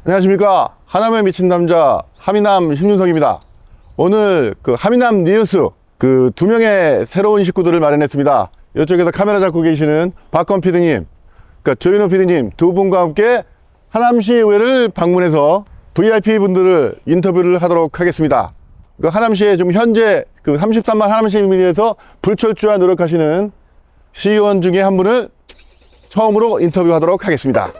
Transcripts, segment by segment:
안녕하십니까. 하남에 미친 남자 하미남 신윤석입니다. 오늘 그 하미남 뉴스 그 두 명의 새로운 식구들을 마련했습니다. 이쪽에서 카메라 잡고 계시는 박건 PD님, 그러니까 조인호 PD님 두 분과 함께 하남시 의회를 방문해서 VIP 분들을 인터뷰를 하도록 하겠습니다. 그 하남시에 지금 현재 그 33만 하남시 시민을 위해서 불철주야 노력하시는 시의원 중에 한 분을 처음으로 인터뷰하도록 하겠습니다.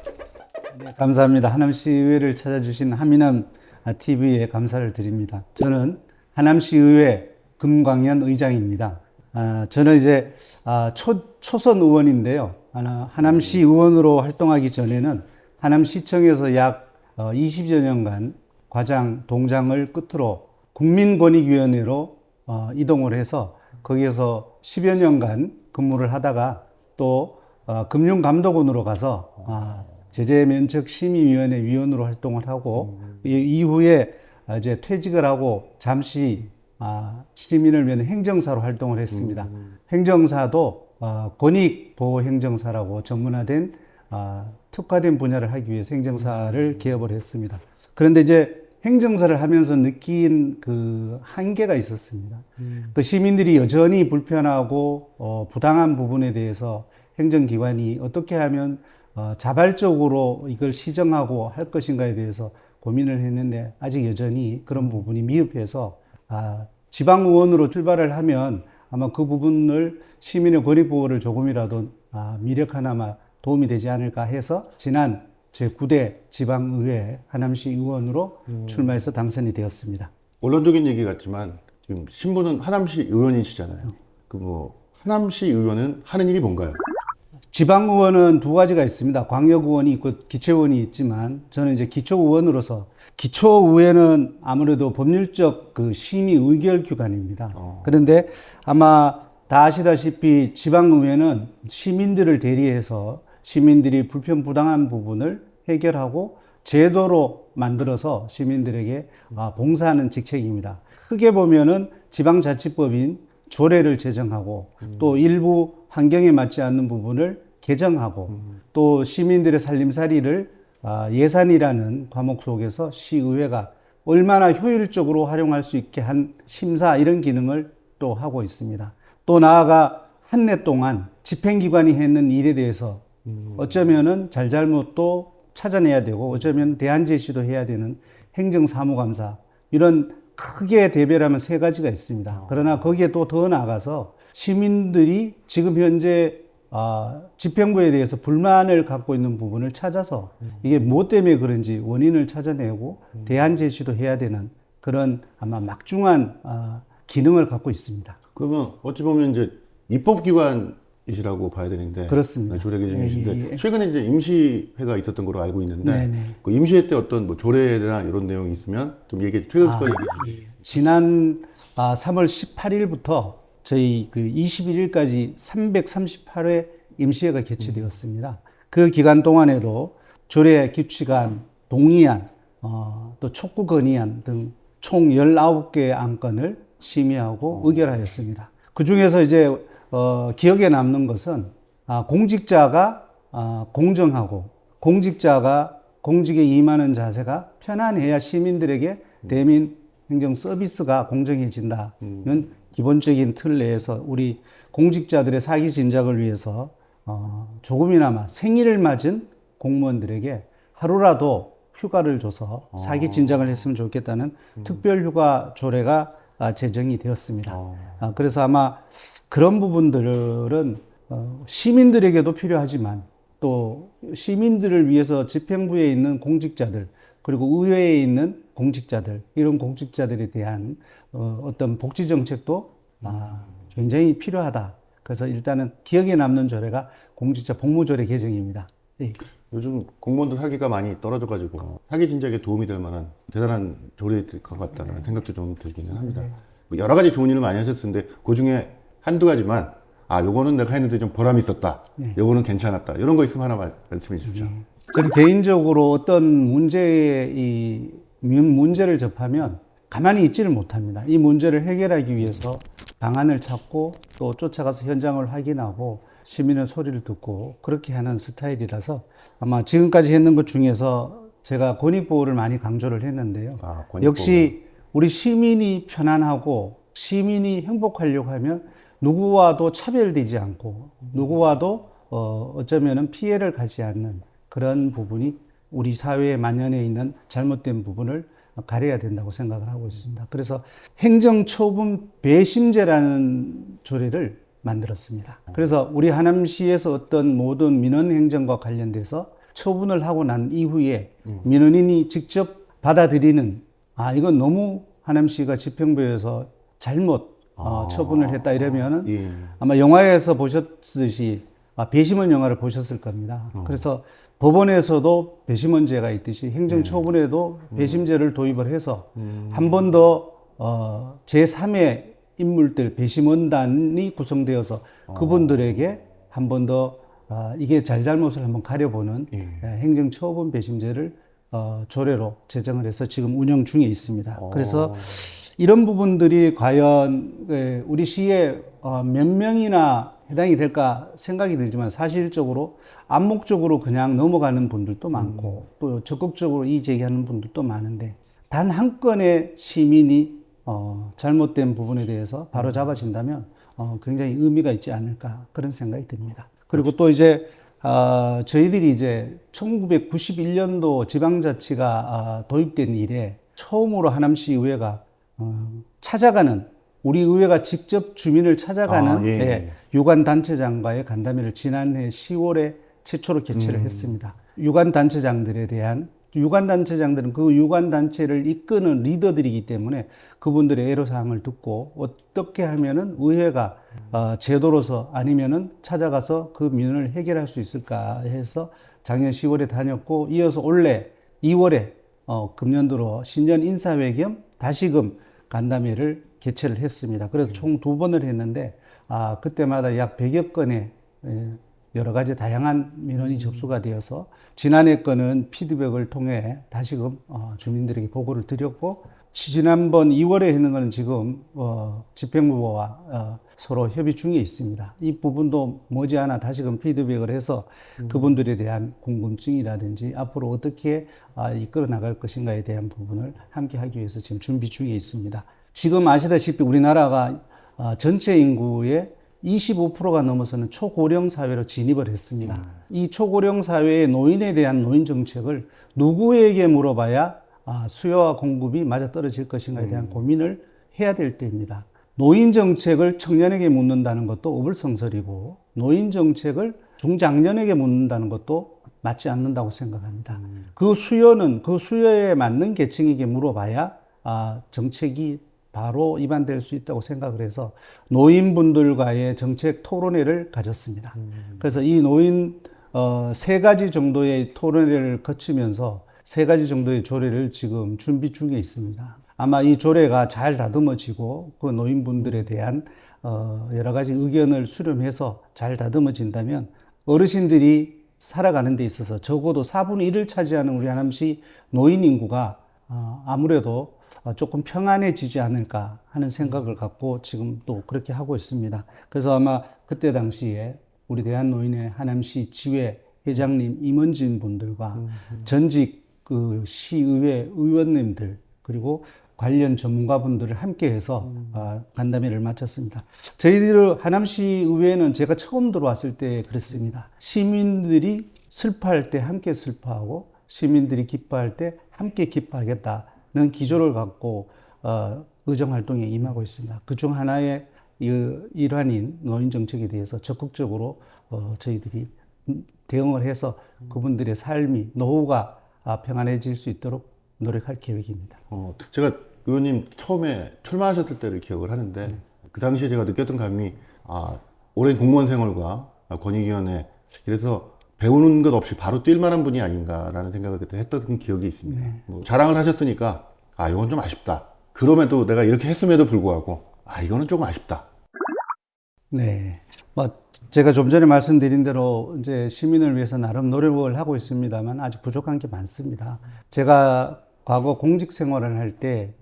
네, 감사합니다. 하남시 의회를 찾아주신 하미남 TV에 감사를 드립니다. 저는 하남시 의회 금광현 의장입니다. 저는 이제 초선 의원인데요. 하남시 의원으로 활동하기 전에는 하남시청에서 약 20여 년간 과장, 동장을 끝으로 국민권익위원회로 이동을 해서 거기에서 10여 년간 근무를 하다가 또 금융감독원으로 가서 제재면책심의위원회 위원으로 활동을 하고 이후에 이제 퇴직을 하고 잠시 시민을 위한 행정사로 활동을 했습니다. 행정사도 권익보호행정사라고 전문화된 특화된 분야를 하기 위해서 행정사를 개업을 했습니다. 그런데 이제 행정사를 하면서 느낀 그 한계가 있었습니다. 그 시민들이 여전히 불편하고 부당한 부분에 대해서 행정기관이 어떻게 하면 자발적으로 이걸 시정하고 할 것인가에 대해서 고민을 했는데 아직 여전히 그런 부분이 미흡해서 지방의원으로 출발을 하면 아마 그 부분을 시민의 권익보호를 조금이라도 미력하나마 도움이 되지 않을까 해서 지난 제9대 지방의회 하남시 의원으로 출마해서 당선이 되었습니다. 원론적인 얘기 같지만 지금 신분은 하남시 의원이시잖아요. 그 하남시 의원은 하는 일이 뭔가요? 지방의원은 두 가지가 있습니다. 광역의원이 있고 기초의원이 있지만 저는 이제 기초의원으로서 기초의회는 아무래도 법률적 그 심의 의결 기관입니다. 그런데 아마 다 아시다시피 지방의회는 시민들을 대리해서 시민들이 불편 부당한 부분을 해결하고 제도로 만들어서 시민들에게 봉사하는 직책입니다. 크게 보면은 지방자치법인 조례를 제정하고 또 일부 환경에 맞지 않는 부분을 개정하고 또 시민들의 살림살이를 예산이라는 과목 속에서 시의회가 얼마나 효율적으로 활용할 수 있게 한 심사 이런 기능을 또 하고 있습니다. 또 나아가 한 해 동안 집행기관이 했는 일에 대해서 어쩌면은 잘잘못도 찾아내야 되고 어쩌면 대안 제시도 해야 되는 행정사무감사 이런 크게 대별하면 세 가지가 있습니다. 그러나 거기에 또 더 나아가서 시민들이 지금 현재 집행부에 대해서 불만을 갖고 있는 부분을 찾아서 이게 무엇 때문에 그런지 원인을 찾아내고 대안 제시도 해야 되는 그런 아마 막중한 기능을 갖고 있습니다. 그러면 어찌 보면 이제 입법기관이시라고 봐야 되는데 그렇습니다. 조례 개정이신데 예. 최근에 이제 임시회가 있었던 걸로 알고 있는데 네네. 그 임시회 때 어떤 조례나 이런 내용이 있으면 좀 최근까지 얘기해 주시죠. 지난 3월 18일부터 저희 그 21일까지 338회 임시회가 개최되었습니다. 그 기간 동안에도 조례 규칙안, 동의안, 또 촉구 건의안 등 총 19개의 안건을 심의하고 의결하였습니다. 그 중에서 이제 기억에 남는 것은 공직자가 공정하고 공직자가 공직에 임하는 자세가 편안해야 시민들에게 대민 행정 서비스가 공정해진다는 기본적인 틀 내에서 우리 공직자들의 사기 진작을 위해서 조금이나마 생일을 맞은 공무원들에게 하루라도 휴가를 줘서 사기 진작을 했으면 좋겠다는 특별휴가 조례가 제정이 되었습니다. 그래서 아마 그런 부분들은 시민들에게도 필요하지만 또 시민들을 위해서 집행부에 있는 공직자들 그리고 의회에 있는 공직자들 이런 공직자들에 대한 어떤 복지 정책도 굉장히 필요하다. 그래서 일단은 기억에 남는 조례가 공직자 복무조례 개정입니다. 네. 요즘 공무원들 사기가 많이 떨어져가지고 사기 진작에 도움이 될 만한 대단한 조례일 것 같다는 생각도 좀 들기는 합니다. 뭐 여러 가지 좋은 일을 많이 하셨을 텐데 그 중에 한두 가지만 요거는 내가 했는데 좀 보람이 있었다. 요거는 괜찮았다. 이런 거 있으면 하나 말씀해 주십시오. 저는 개인적으로 어떤 문제를 접하면 가만히 있지를 못합니다. 이 문제를 해결하기 위해서 방안을 찾고 또 쫓아가서 현장을 확인하고 시민의 소리를 듣고 그렇게 하는 스타일이라서 아마 지금까지 했는 것 중에서 제가 권익보호를 많이 강조를 했는데요. 권익보호. 역시 우리 시민이 편안하고 시민이 행복하려고 하면 누구와도 차별되지 않고 누구와도 어쩌면은 피해를 가지 않는 그런 부분이 우리 사회에 만연해 있는 잘못된 부분을 가려야 된다고 생각을 하고 있습니다. 그래서 행정처분 배심제라는 조례를 만들었습니다. 그래서 우리 하남시에서 어떤 모든 민원 행정과 관련돼서 처분을 하고 난 이후에 민원인이 직접 받아들이는 이건 너무 하남시가 집행부에서 잘못 처분을 했다 이러면은 예. 아마 영화에서 보셨듯이 배심원 영화를 보셨을 겁니다. 그래서 법원에서도 배심원제가 있듯이 행정처분에도 배심제를 도입을 해서 한 번 더 제3의 인물들 배심원단이 구성되어서 그분들에게 한 번 더 이게 잘잘못을 한번 가려보는 행정처분 배심제를 조례로 제정을 해서 지금 운영 중에 있습니다. 그래서 이런 부분들이 과연 우리 시에 몇 명이나 해당이 될까 생각이 들지만 사실적으로 암묵적으로 그냥 넘어가는 분들도 많고 또 적극적으로 이의 제기하는 분들도 많은데 단 한 건의 시민이 잘못된 부분에 대해서 바로 잡아진다면 굉장히 의미가 있지 않을까 그런 생각이 듭니다. 그리고 또 이제 저희들이 이제 1991년도 지방자치가 도입된 이래 처음으로 하남시 의회가 찾아가는 우리 의회가 직접 주민을 찾아가는 유관단체장과의 간담회를 지난해 10월에 최초로 개최를 했습니다. 유관단체장들에 대한 유관단체장들은 그 유관단체를 이끄는 리더들이기 때문에 그분들의 애로사항을 듣고 어떻게 하면은 의회가 제도로서 아니면은 찾아가서 그 민원을 해결할 수 있을까 해서 작년 10월에 다녔고 이어서 올해 2월에 금년도로 신년 인사회 겸 다시금 간담회를 개최를 했습니다. 그래서 총 2번을 했는데 그때마다 약 100여 건의 여러 가지 다양한 민원이 접수가 되어서 지난해 건은 피드백을 통해 다시금 주민들에게 보고를 드렸고 지난번 2월에 했는 거는 지금 집행부와 서로 협의 중에 있습니다. 이 부분도 머지않아 다시금 피드백을 해서 그분들에 대한 궁금증이라든지 앞으로 어떻게 이끌어 나갈 것인가에 대한 부분을 함께 하기 위해서 지금 준비 중에 있습니다. 지금 아시다시피 우리나라가 전체 인구의 25%가 넘어서는 초고령 사회로 진입을 했습니다. 이 초고령 사회의 노인에 대한 노인 정책을 누구에게 물어봐야 수요와 공급이 맞아떨어질 것인가에 대한 고민을 해야 될 때입니다. 노인 정책을 청년에게 묻는다는 것도 어불성설이고 노인 정책을 중장년에게 묻는다는 것도 맞지 않는다고 생각합니다. 그 수요는 그 수요에 맞는 계층에게 물어봐야 정책이 바로 입안될 수 있다고 생각을 해서 노인분들과의 정책 토론회를 가졌습니다. 그래서 이 노인 3가지 정도의 토론회를 거치면서 3가지 정도의 조례를 지금 준비 중에 있습니다. 아마 이 조례가 잘 다듬어지고 그 노인분들에 대한 여러 가지 의견을 수렴해서 잘 다듬어진다면 어르신들이 살아가는 데 있어서 적어도 4분의 1을 차지하는 우리 하남시 노인 인구가 아무래도 조금 평안해지지 않을까 하는 생각을 갖고 지금 또 그렇게 하고 있습니다. 그래서 아마 그때 당시에 우리 대한노인의 하남시 지회 회장님 임원진 분들과 전직 그 시의회 의원님들 그리고 관련 전문가분들을 함께해서 간담회를 마쳤습니다. 저희들 하남시 의회는 제가 처음 들어왔을 때 그랬습니다. 시민들이 슬퍼할 때 함께 슬퍼하고 시민들이 기뻐할 때 함께 기뻐하겠다는 기조를 갖고 의정활동에 임하고 있습니다. 그중 하나의 일환인 노인정책에 대해서 적극적으로 저희들이 대응을 해서 그분들의 삶이 노후가 평안해질 수 있도록 노력할 계획입니다. 제가 의원님 처음에 출마하셨을 때를 기억을 하는데 그 당시에 제가 느꼈던 감이 오랜 공무원 생활과 권익위원회 이래서 배우는 것 없이 바로 뛸 만한 분이 아닌가라는 생각을 그때 했던 기억이 있습니다. 네. 뭐 자랑을 하셨으니까 이건 좀 아쉽다. 그럼에도 내가 이렇게 했음에도 불구하고 이거는 조금 아쉽다. 네. 제가 좀 전에 말씀드린 대로 이제 시민을 위해서 나름 노력을 하고 있습니다만 아직 부족한 게 많습니다. 제가 과거 공직 생활을 할 때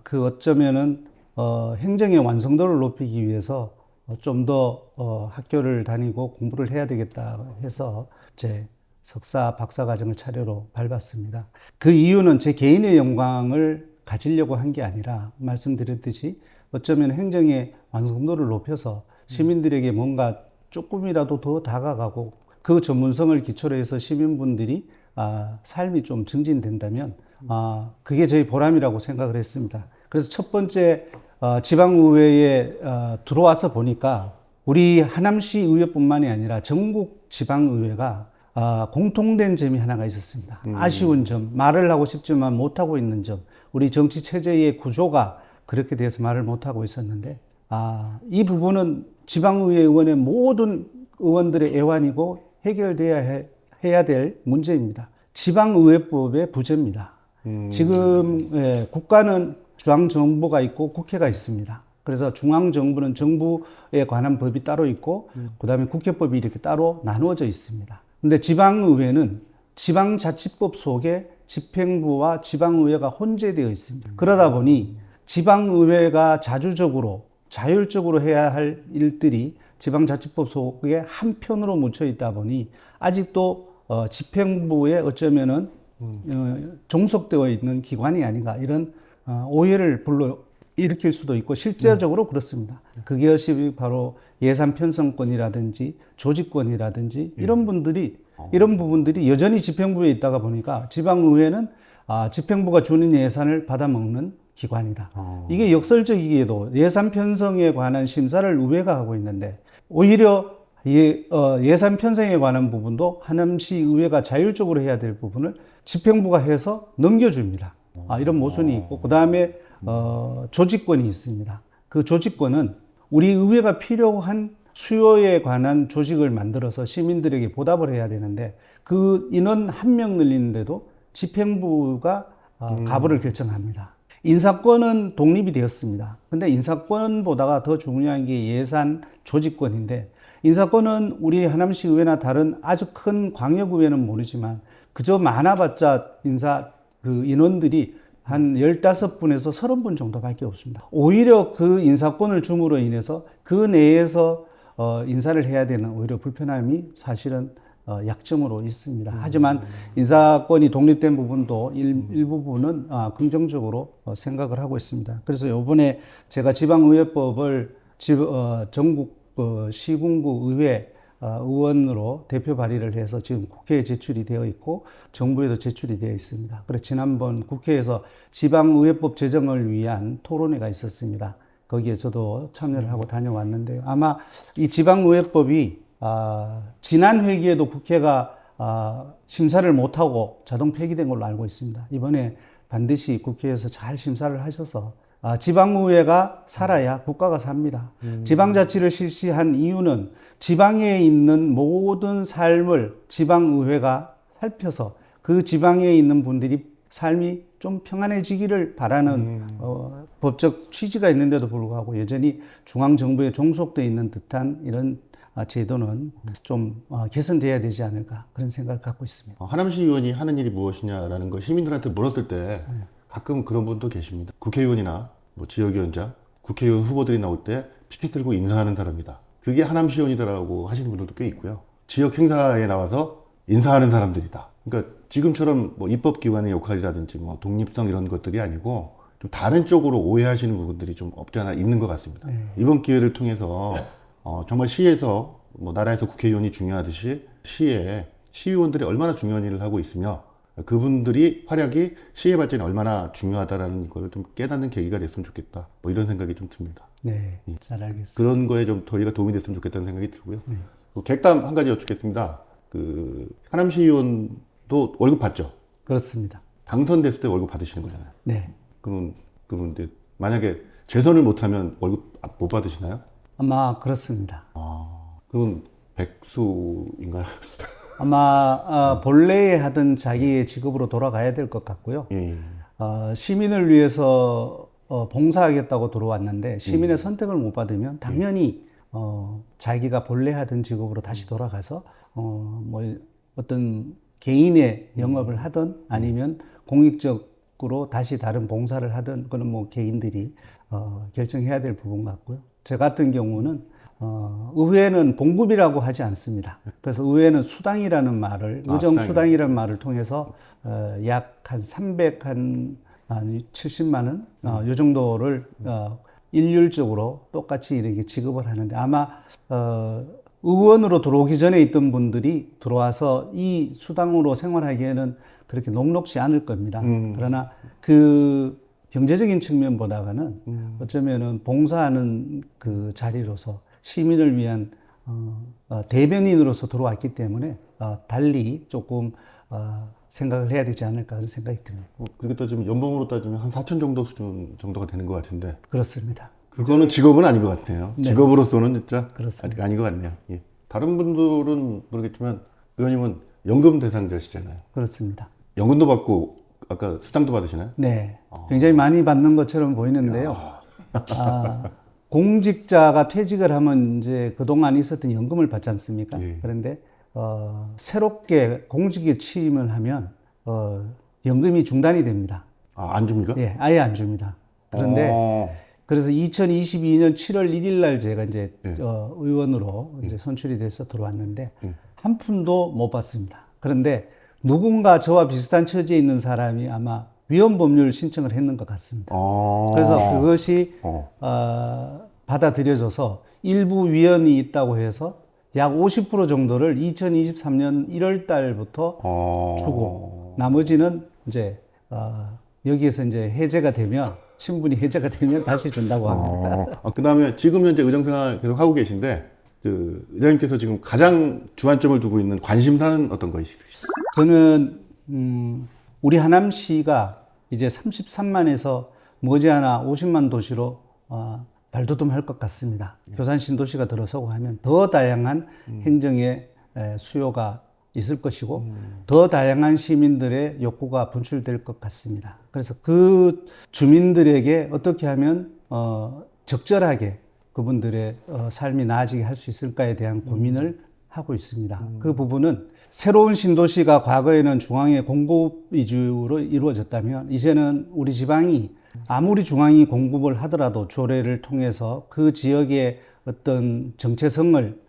그 어쩌면은 행정의 완성도를 높이기 위해서 좀 더 학교를 다니고 공부를 해야 되겠다 해서 제 석사, 박사 과정을 차례로 밟았습니다. 그 이유는 제 개인의 영광을 가지려고 한 게 아니라 말씀드렸듯이 어쩌면 행정의 완성도를 높여서 시민들에게 뭔가 조금이라도 더 다가가고 그 전문성을 기초로 해서 시민분들이 삶이 좀 증진된다면 그게 저희 보람이라고 생각을 했습니다. 그래서 첫 번째 지방의회에 들어와서 보니까 우리 하남시 의회뿐만이 아니라 전국 지방의회가 공통된 점이 하나가 있었습니다. 아쉬운 점, 말을 하고 싶지만 못하고 있는 점, 우리 정치 체제의 구조가 그렇게 돼서 말을 못하고 있었는데 이 부분은 지방의회 의원의 모든 의원들의 애환이고 해결돼야 해야 될 문제입니다. 지방의회법의 부재입니다. 지금 국가는 중앙정부가 있고 국회가 있습니다. 그래서 중앙정부는 정부에 관한 법이 따로 있고 그다음에 국회법이 이렇게 따로 나누어져 있습니다. 근데 지방의회는 지방자치법 속에 집행부와 지방의회가 혼재되어 있습니다. 그러다 보니 지방의회가 자율적으로 해야 할 일들이 지방자치법 속에 한편으로 묻혀 있다 보니 아직도 집행부에 어쩌면은 종속되어 있는 기관이 아닌가 이런 오해를 일으킬 수도 있고 실제적으로 그렇습니다. 그것이 바로 예산 편성권이라든지 조직권이라든지 이런 부분들이 여전히 집행부에 있다가 보니까 지방의회는 집행부가 주는 예산을 받아먹는 기관이다. 이게 역설적이게도 예산 편성에 관한 심사를 의회가 하고 있는데 오히려 예산 편성에 관한 부분도 하남시 의회가 자율적으로 해야 될 부분을 집행부가 해서 넘겨줍니다. 이런 모순이 있고 그 다음에 조직권이 있습니다. 그 조직권은 우리 의회가 필요한 수요에 관한 조직을 만들어서 시민들에게 보답을 해야 되는데 그 인원 1명 늘리는데도 집행부가 가부를 결정합니다. 인사권은 독립이 되었습니다. 근데 인사권보다가 더 중요한 게 예산 조직권인데 인사권은 우리 하남시 의회나 다른 아주 큰 광역의회는 모르지만 그저 많아봤자 인원들이 한 15분에서 30분 정도밖에 없습니다. 오히려 그 인사권을 줌으로 인해서 그 내에서 인사를 해야 되는 오히려 불편함이 사실은 약점으로 있습니다. 하지만 인사권이 독립된 부분도 일부분은 긍정적으로 생각을 하고 있습니다. 그래서 이번에 제가 지방의회법을 전국 시군구 의회 의원으로 대표 발의를 해서 지금 국회에 제출이 되어 있고 정부에도 제출이 되어 있습니다. 그래서 지난번 국회에서 지방의회법 제정을 위한 토론회가 있었습니다. 거기에 저도 참여를 하고 다녀왔는데요. 아마 이 지방의회법이 지난 회기에도 국회가 심사를 못하고 자동 폐기된 걸로 알고 있습니다. 이번에 반드시 국회에서 잘 심사를 하셔서 지방의회가 살아야 국가가 삽니다. 지방자치를 실시한 이유는 지방에 있는 모든 삶을 지방의회가 살펴서 그 지방에 있는 분들이 삶이 좀 평안해지기를 바라는 법적 취지가 있는데도 불구하고 여전히 중앙정부에 종속되어 있는 듯한 이런 제도는 좀 개선돼야 되지 않을까 그런 생각을 갖고 있습니다. 하남시 의원이 하는 일이 무엇이냐라는 거 시민들한테 물었을 때 가끔 그런 분도 계십니다. 국회의원이나 뭐 지역위원장, 국회의원 후보들이 나올 때 피켓 들고 인사하는 사람이다. 그게 하남시 의원이다라고 하시는 분들도 꽤 있고요. 지역 행사에 나와서 인사하는 사람들이다. 그러니까 지금처럼 뭐 입법기관의 역할이라든지 뭐 독립성 이런 것들이 아니고 좀 다른 쪽으로 오해하시는 부분들이 좀 없지 않아 있는 것 같습니다. 이번 기회를 통해서 정말 시에서 뭐 나라에서 국회의원이 중요하듯이 시에 시의원들이 얼마나 중요한 일을 하고 있으며 그분들이 활약이 시의 발전이 얼마나 중요하다라는 걸 좀 깨닫는 계기가 됐으면 좋겠다. 뭐 이런 생각이 좀 듭니다. 네, 잘 알겠습니다. 그런 거에 좀 저희가 도움이 됐으면 좋겠다는 생각이 들고요. 객담 한 가지 여쭙겠습니다. 하남시 의원도 월급 받죠? 그렇습니다. 당선됐을 때 월급 받으시는 거잖아요. 네. 그러면 만약에 재선을 못하면 월급 못 받으시나요? 아마 그렇습니다. 그건 백수인가요? 아마 본래에 하던 자기의 직업으로 돌아가야 될 것 같고요. 예. 시민을 위해서 봉사하겠다고 들어왔는데 시민의 선택을 못 받으면 당연히 자기가 본래 하던 직업으로 다시 돌아가서 뭐 어떤 개인의 영업을 하든 아니면 공익적으로 다시 다른 봉사를 하든 그건 뭐 개인들이 결정해야 될 부분 같고요. 저 같은 경우는 의회는 봉급이라고 하지 않습니다. 그래서 의회는 수당이라는 말을, 의정수당이라는 말을 통해서 약 한 370만 원, 이 정도를 일률적으로 똑같이 이렇게 지급을 하는데 아마 의원으로 들어오기 전에 있던 분들이 들어와서 이 수당으로 생활하기에는 그렇게 녹록지 않을 겁니다. 그러나 그 경제적인 측면보다는 어쩌면은 봉사하는 그 자리로서 시민을 위한 대변인으로서 들어왔기 때문에 달리 조금 생각을 해야 되지 않을까 하는 생각이 듭니다. 그렇게 따지면 연봉으로 따지면 한 4천 정도 수준 정도가 되는 것 같은데 그렇습니다. 그거는 직업은 아닌 것 같아요. 네. 직업으로서는 진짜 그렇습니다. 아직 아닌 것 같네요. 예. 다른 분들은 모르겠지만 의원님은 연금 대상자시잖아요. 그렇습니다. 연금도 받고 아까 수당도 받으시나요? 네. 굉장히 많이 받는 것처럼 보이는데요. 공직자가 퇴직을 하면 이제 그동안 있었던 연금을 받지 않습니까? 예. 그런데 새롭게 공직에 취임을 하면 연금이 중단이 됩니다. 안 줍니까? 예, 아예 안 줍니다. 그런데 그래서 2022년 7월 1일 날 제가 이제 의원으로 이제 선출이 돼서 들어왔는데 한 푼도 못 받습니다. 그런데 누군가 저와 비슷한 처지에 있는 사람이 아마 위헌 법률 신청을 했는 것 같습니다. 그래서 그것이 받아들여져서 일부 위헌이 있다고 해서 약 50% 정도를 2023년 1월 달부터 주고 나머지는 이제 여기에서 이제 해제가 되면 신분이 해제가 되면 다시 준다고 합니다. 그다음에 지금 현재 의정생활 계속 하고 계신데 그 의장님께서 지금 가장 주안점을 두고 있는 관심사는 어떤 거 있으시죠? 저는 우리 하남시가 이제 33만에서 머지않아 50만 도시로 발돋움할 것 같습니다. 교산 신도시가 들어서고 하면 더 다양한 행정의 수요가 있을 것이고 더 다양한 시민들의 욕구가 분출될 것 같습니다. 그래서 그 주민들에게 어떻게 하면 적절하게 그분들의 삶이 나아지게 할 수 있을까에 대한 고민을 하고 있습니다. 그 부분은 새로운 신도시가 과거에는 중앙의 공급 위주로 이루어졌다면 이제는 우리 지방이 아무리 중앙이 공급을 하더라도 조례를 통해서 그 지역의 어떤 정체성을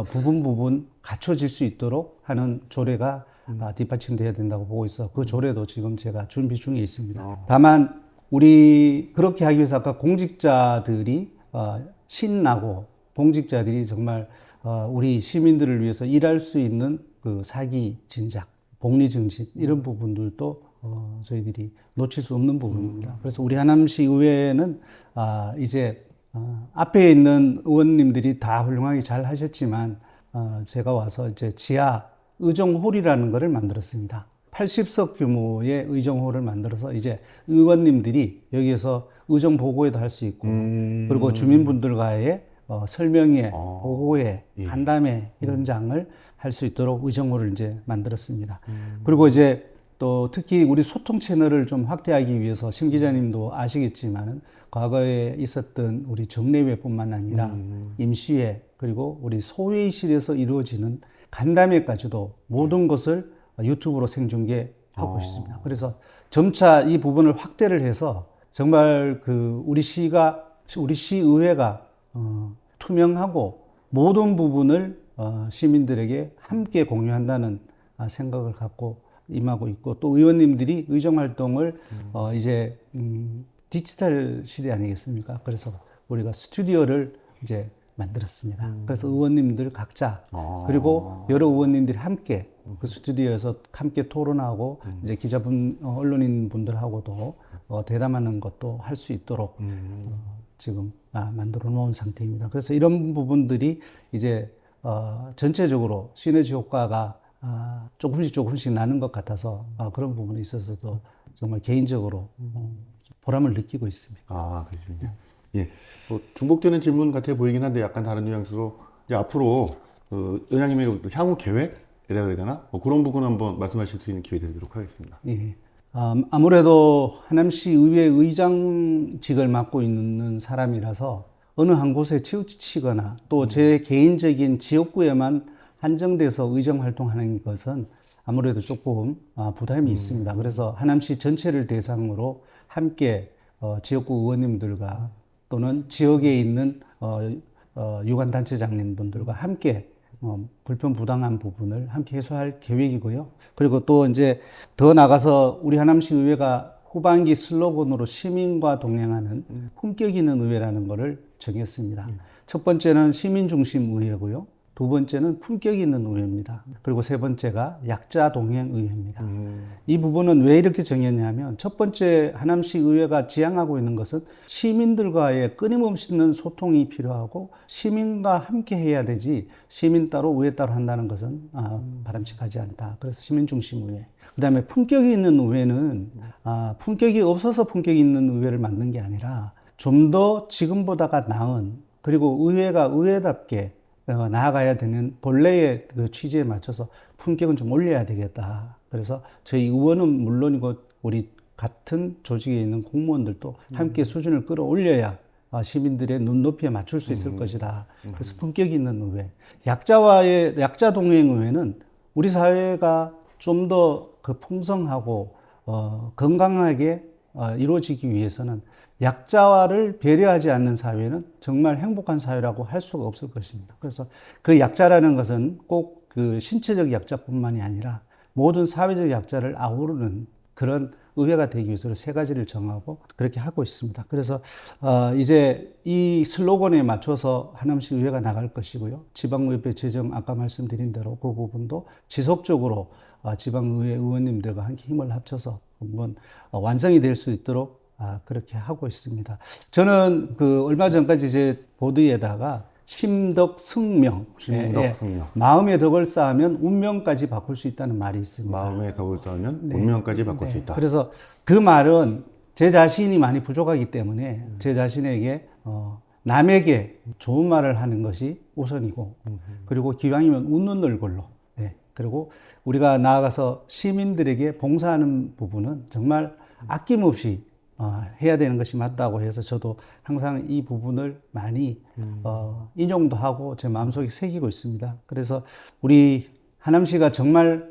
부분 갖춰질 수 있도록 하는 조례가 뒷받침돼야 된다고 보고 있어 그 조례도 지금 제가 준비 중에 있습니다. 다만 우리 그렇게 하기 위해서 아까 공직자들이 신나고 공직자들이 정말 우리 시민들을 위해서 일할 수 있는 그 사기 진작, 복리 증진 이런 부분들도 저희들이 놓칠 수 없는 부분입니다. 그래서 우리 하남시 의회는 이제 앞에 있는 의원님들이 다 훌륭하게 잘 하셨지만 제가 와서 이제 지하 의정홀이라는 것을 만들었습니다. 80석 규모의 의정홀을 만들어서 이제 의원님들이 여기에서 의정 보고회도 할 수 있고 그리고 주민분들과의 설명회, 보고회, 간담회 이런 장을 할 수 있도록 의정홀을 이제 만들었습니다. 그리고 이제 또 특히 우리 소통 채널을 좀 확대하기 위해서 심 기자님도 아시겠지만은 과거에 있었던 우리 정례회뿐만 아니라 임시회 그리고 우리 소회의실에서 이루어지는 간담회까지도 모든 것을 유튜브로 생중계하고 있습니다. 그래서 점차 이 부분을 확대를 해서 정말 그 우리 시의회가 투명하고 모든 부분을 시민들에게 함께 공유한다는 생각을 갖고 임하고 있고 또 의원님들이 의정 활동을 이제 디지털 시대 아니겠습니까? 그래서 우리가 스튜디오를 이제 만들었습니다. 그래서 의원님들 각자 그리고 여러 의원님들이 함께 그 스튜디오에서 함께 토론하고 이제 기자분, 언론인 분들하고도 대담하는 것도 할 수 있도록 지금 만들어 놓은 상태입니다. 그래서 이런 부분들이 이제 전체적으로 시너지 효과가 조금씩 나는 것 같아서 그런 부분에 있어서도 정말 개인적으로 보람을 느끼고 있습니다. 그렇군요. 예. 중복되는 질문 같아 보이긴 한데 약간 다른 뉘앙스로 이제 앞으로 의장님의 향후 계획이라 그래야 되나? 그런 부분 한번 말씀하실 수 있는 기회 되도록 하겠습니다. 예. 아무래도 하남시 의회 의장직을 맡고 있는 사람이라서 어느 한 곳에 치우치거나 또 제 개인적인 지역구에만 한정돼서 의정 활동하는 것은 아무래도 조금 부담이 있습니다. 그래서 하남시 전체를 대상으로 함께 지역구 의원님들과 또는 지역에 있는 유관단체장님분들과 함께 불편 부당한 부분을 함께 해소할 계획이고요. 그리고 또 이제 더 나가서 우리 하남시 의회가 후반기 슬로건으로 시민과 동행하는 품격 있는 의회라는 것을 정했습니다. 첫 번째는 시민 중심 의회고요. 두 번째는 품격 있는 의회입니다. 그리고 세 번째가 약자 동행 의회입니다. 이 부분은 왜 이렇게 정했냐면 첫 번째 하남시 의회가 지향하고 있는 것은 시민들과의 끊임없는 소통이 필요하고 시민과 함께 해야 되지 시민 따로 의회 따로 한다는 것은 바람직하지 않다. 그래서 시민 중심 의회. 그다음에 품격이 있는 의회는 품격이 없어서 품격이 있는 의회를 만든 게 아니라 좀 더 지금보다가 나은 그리고 의회가 의회답게 나아가야 되는 본래의 그 취지에 맞춰서 품격은 좀 올려야 되겠다. 그래서 저희 의원은 물론이고 우리 같은 조직에 있는 공무원들도 함께 수준을 끌어올려야 시민들의 눈높이에 맞출 수 있을 것이다. 그래서 품격 있는 의회. 약자 동행 의회는 우리 사회가 좀 더 그 풍성하고 건강하게 이루어지기 위해서는 약자를 배려하지 않는 사회는 정말 행복한 사회라고 할 수가 없을 것입니다. 그래서 그 약자라는 것은 꼭 그 신체적 약자뿐만이 아니라 모든 사회적 약자를 아우르는 그런 의회가 되기 위해서 세 가지를 정하고 그렇게 하고 있습니다. 그래서 이제 이 슬로건에 맞춰서 하남시 의회가 나갈 것이고요. 지방의회 재정 아까 말씀드린 대로 그 부분도 지속적으로 지방의회 의원님들과 함께 힘을 합쳐서 한번 완성이 될 수 있도록 그렇게 하고 있습니다. 저는 그 얼마 전까지 제 보드에다가 심덕승명, 마음의 덕을 쌓으면 운명까지 바꿀 수 있다는 말이 있습니다. 마음의 덕을 쌓으면 운명까지 바꿀 수 있다. 그래서 그 말은 제 자신이 많이 부족하기 때문에 제 자신에게 남에게 좋은 말을 하는 것이 우선이고 그리고 기왕이면 웃는 얼굴로 그리고 우리가 나아가서 시민들에게 봉사하는 부분은 정말 아낌없이 해야 되는 것이 맞다고 해서 저도 항상 이 부분을 많이 인용도 하고 제 마음속에 새기고 있습니다. 그래서 우리 하남시가 정말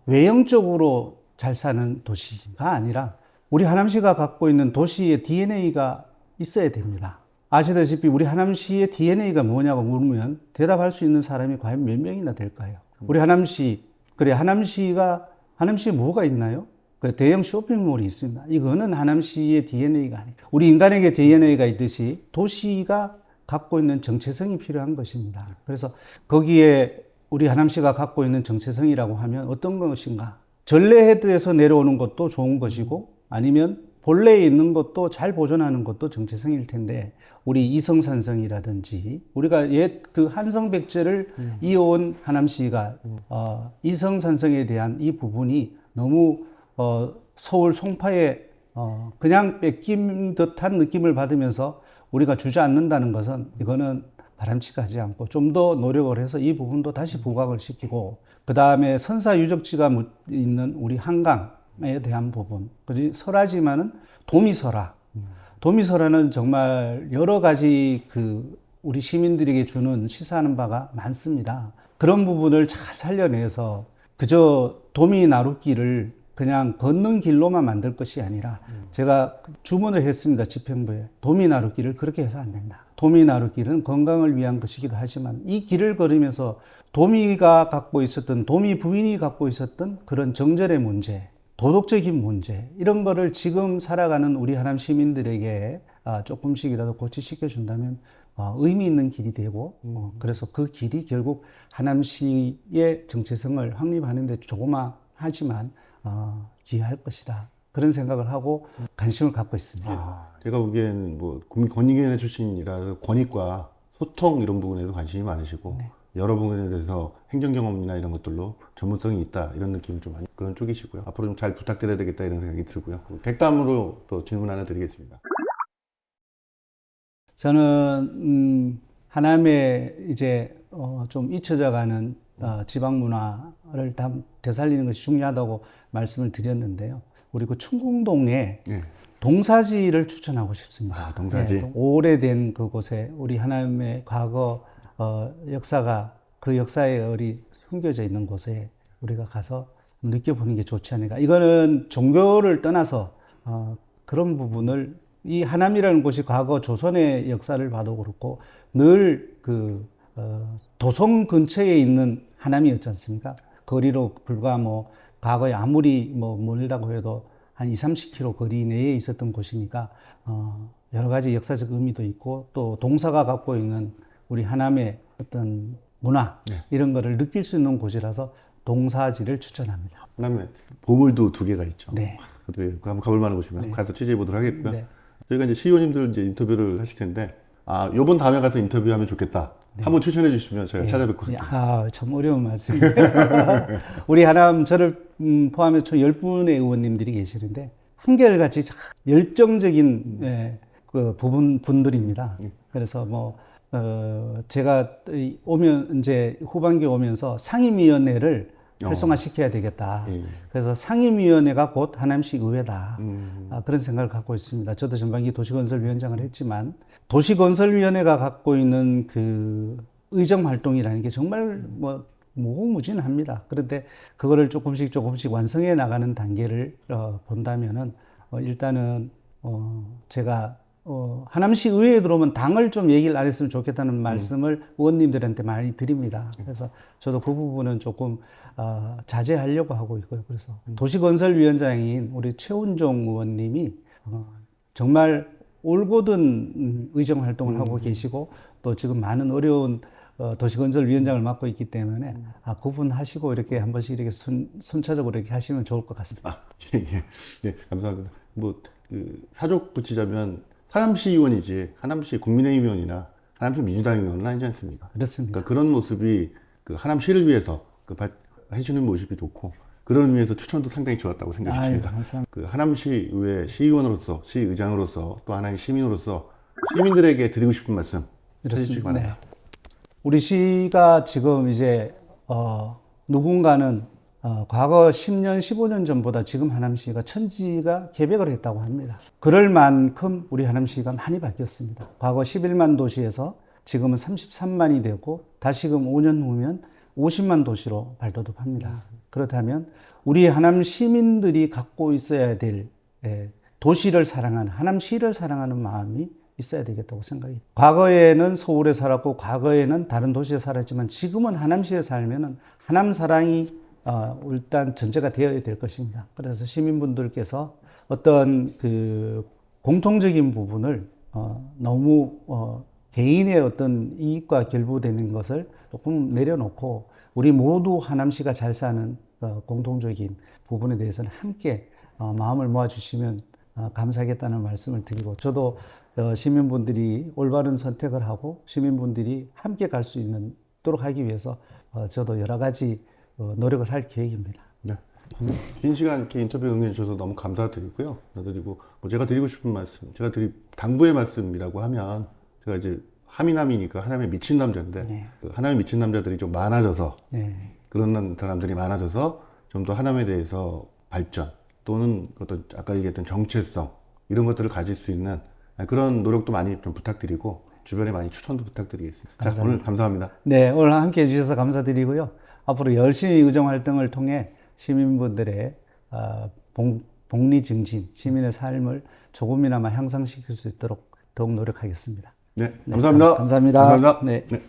외형적으로 잘 사는 도시가 아니라 우리 하남시가 갖고 있는 도시의 DNA가 있어야 됩니다. 아시다시피 우리 하남시의 DNA가 뭐냐고 물으면 대답할 수 있는 사람이 과연 몇 명이나 될까요? 우리 하남시, 그래, 하남시에 뭐가 있나요? 그 대형 쇼핑몰이 있습니다. 이거는 하남시의 DNA가 아니에요. 우리 인간에게 DNA가 있듯이 도시가 갖고 있는 정체성이 필요한 것입니다. 그래서 거기에 우리 하남시가 갖고 있는 정체성이라고 하면 어떤 것인가? 전래해도에서 내려오는 것도 좋은 것이고 아니면 본래에 있는 것도 잘 보존하는 것도 정체성일 텐데 우리 이성산성이라든지 우리가 옛 그 한성백제를 이어온 하남시가 이성산성에 대한 이 부분이 너무 서울 송파에 그냥 뺏긴 듯한 느낌을 받으면서 우리가 주저앉는다는 것은 이거는 바람직하지 않고 좀 더 노력을 해서 이 부분도 다시 부각을 시키고 그 다음에 선사 유적지가 있는 우리 한강에 대한 부분 그리고 설화지만은 도미설화 도미설화는 정말 여러 가지 그 우리 시민들에게 주는 시사하는 바가 많습니다. 그런 부분을 잘 살려내서 그저 도미 나룻길을 그냥 걷는 길로만 만들 것이 아니라 제가 주문을 했습니다. 집행부에. 도미 나룻길을 그렇게 해서 안 된다. 도미 나룻길은 건강을 위한 것이기도 하지만 이 길을 걸으면서 도미가 갖고 있었던 도미 부인이 갖고 있었던 그런 정절의 문제 도덕적인 문제 이런 거를 지금 살아가는 우리 하남 시민들에게 조금씩이라도 고치시켜 준다면 의미 있는 길이 되고 그래서 그 길이 결국 하남시의 정체성을 확립하는 데 조그마하지만 기여할 것이다. 그런 생각을 하고 관심을 갖고 있습니다. 제가 보기에는 뭐 권익위원회 출신이라 권익과 소통 이런 부분에도 관심이 많으시고 여러 부분에 대해서 행정 경험이나 이런 것들로 전문성이 있다 이런 느낌이 좀 많이 그런 쪽이시고요. 앞으로 좀 잘 부탁드려야 되겠다 이런 생각이 들고요. 객담으로 또 질문 하나 드리겠습니다. 저는 하남에 이제 좀 잊혀져가는 지방 문화를 되살리는 것이 중요하다고 말씀을 드렸는데요. 우리 그 충궁동에 동사지를 추천하고 싶습니다. 동사지. 네, 오래된 그곳에 우리 하남의 과거 역사가 그 역사의 얼이 숨겨져 있는 곳에 우리가 가서 느껴보는 게 좋지 않을까. 이거는 종교를 떠나서 그런 부분을 이 하남이라는 곳이 과거 조선의 역사를 봐도 그렇고 늘 도성 근처에 있는 하남이었지 않습니까? 거리로 불과 뭐 과거에 아무리 뭐 멀다고 해도 한 30km 거리 내에 있었던 곳이니까 여러 가지 역사적 의미도 있고 또 동사가 갖고 있는 우리 하남의 어떤 문화 이런 거를 느낄 수 있는 곳이라서 동사지를 추천합니다. 하남에 보물도 2개가 있죠. 네. 한번 가볼 만한 곳이면 가서 취재해 보도록 하겠고요. 네. 저희가 이제 시의원님들 이제 인터뷰를 하실 텐데, 요번 다음에 가서 인터뷰하면 좋겠다. 한번 추천해 주시면 저희가 찾아뵙고. 참 어려운 말씀입니다. 우리 하남 저를 포함해서 총 10분의 의원님들이 계시는데 한결같이 참 열정적인 분들입니다. 그래서 뭐 제가 이제 후반기에 오면서 상임위원회를 활성화시켜야 되겠다. 그래서 상임위원회가 곧 하남시 의회다. 그런 생각을 갖고 있습니다. 저도 전반기 도시건설위원장을 했지만 도시건설위원회가 갖고 있는 그 의정 활동이라는 게 정말 뭐 무궁무진합니다. 그런데 그거를 조금씩 완성해 나가는 단계를 본다면은 일단은 제가 하남시 의회에 들어오면 당을 좀 얘기를 안 했으면 좋겠다는 말씀을 의원님들한테 많이 드립니다. 그래서 저도 그 부분은 조금 자제하려고 하고 있고요. 그래서 도시건설위원장인 우리 최운종 의원님이 정말 올곧은 의정 활동을 하고 계시고 또 지금 많은 어려운 도시건설위원장을 맡고 있기 때문에 구분하시고 이렇게 한 번씩 이렇게 순차적으로 이렇게 하시면 좋을 것 같습니다. 예, 감사합니다. 사족 붙이자면 하남시 의원이지 하남시 국민의힘 의원이나 하남시 민주당 의원은 아니지 않습니까? 그렇습니다. 그러니까 그런 모습이 하남시를 위해서 해주는 모습이 좋고 그런 의미에서 추천도 상당히 좋았다고 생각했습니다. 감사합니다. 하남시 의회 시의원으로서 시의장으로서 또 하나의 시민으로서 시민들에게 드리고 싶은 말씀 해주시기 바랍니다. 네. 우리 시가 지금 이제 누군가는 과거 10년, 15년 전보다 지금 하남시가 천지가 개벽을 했다고 합니다. 그럴 만큼 우리 하남시가 많이 바뀌었습니다. 과거 11만 도시에서 지금은 33만이 되고 다시금 5년 후면 50만 도시로 발돋움합니다. 그렇다면 우리 하남 시민들이 갖고 있어야 될 도시를 사랑하는, 하남시를 사랑하는 마음이 있어야 되겠다고 생각해요. 과거에는 서울에 살았고 과거에는 다른 도시에 살았지만 지금은 하남시에 살면은 하남 사랑이 일단 전제가 되어야 될 것입니다. 그래서 시민분들께서 어떤 공통적인 부분을 너무 개인의 어떤 이익과 결부되는 것을 조금 내려놓고 우리 모두 하남시가 잘 사는 공통적인 부분에 대해서는 함께 마음을 모아주시면 감사하겠다는 말씀을 드리고 저도 시민분들이 올바른 선택을 하고 시민분들이 함께 갈 수 있도록 하기 위해서 저도 여러 가지 노력을 할 계획입니다. 네. 긴 시간 이렇게 인터뷰 응해 주셔서 너무 감사드리고요. 그리고 제가 드리고 싶은 말씀, 제가 당부의 말씀이라고 하면 제가 이제 하미남이니까 하남에 미친 남자인데 하남에 미친 남자들이 좀 많아져서 그런 사람들이 많아져서 좀 더 하남에 대해서 발전 또는 어떤 아까 얘기했던 정체성 이런 것들을 가질 수 있는 그런 노력도 많이 좀 부탁드리고 주변에 많이 추천도 부탁드리겠습니다. 감사합니다. 자, 오늘 감사합니다. 네, 오늘 함께 해주셔서 감사드리고요. 앞으로 열심히 의정 활동을 통해 시민분들의 복리 증진, 시민의 삶을 조금이나마 향상시킬 수 있도록 더욱 노력하겠습니다. 네, 감사합니다. 감사합니다. 감사합니다. 네. 네.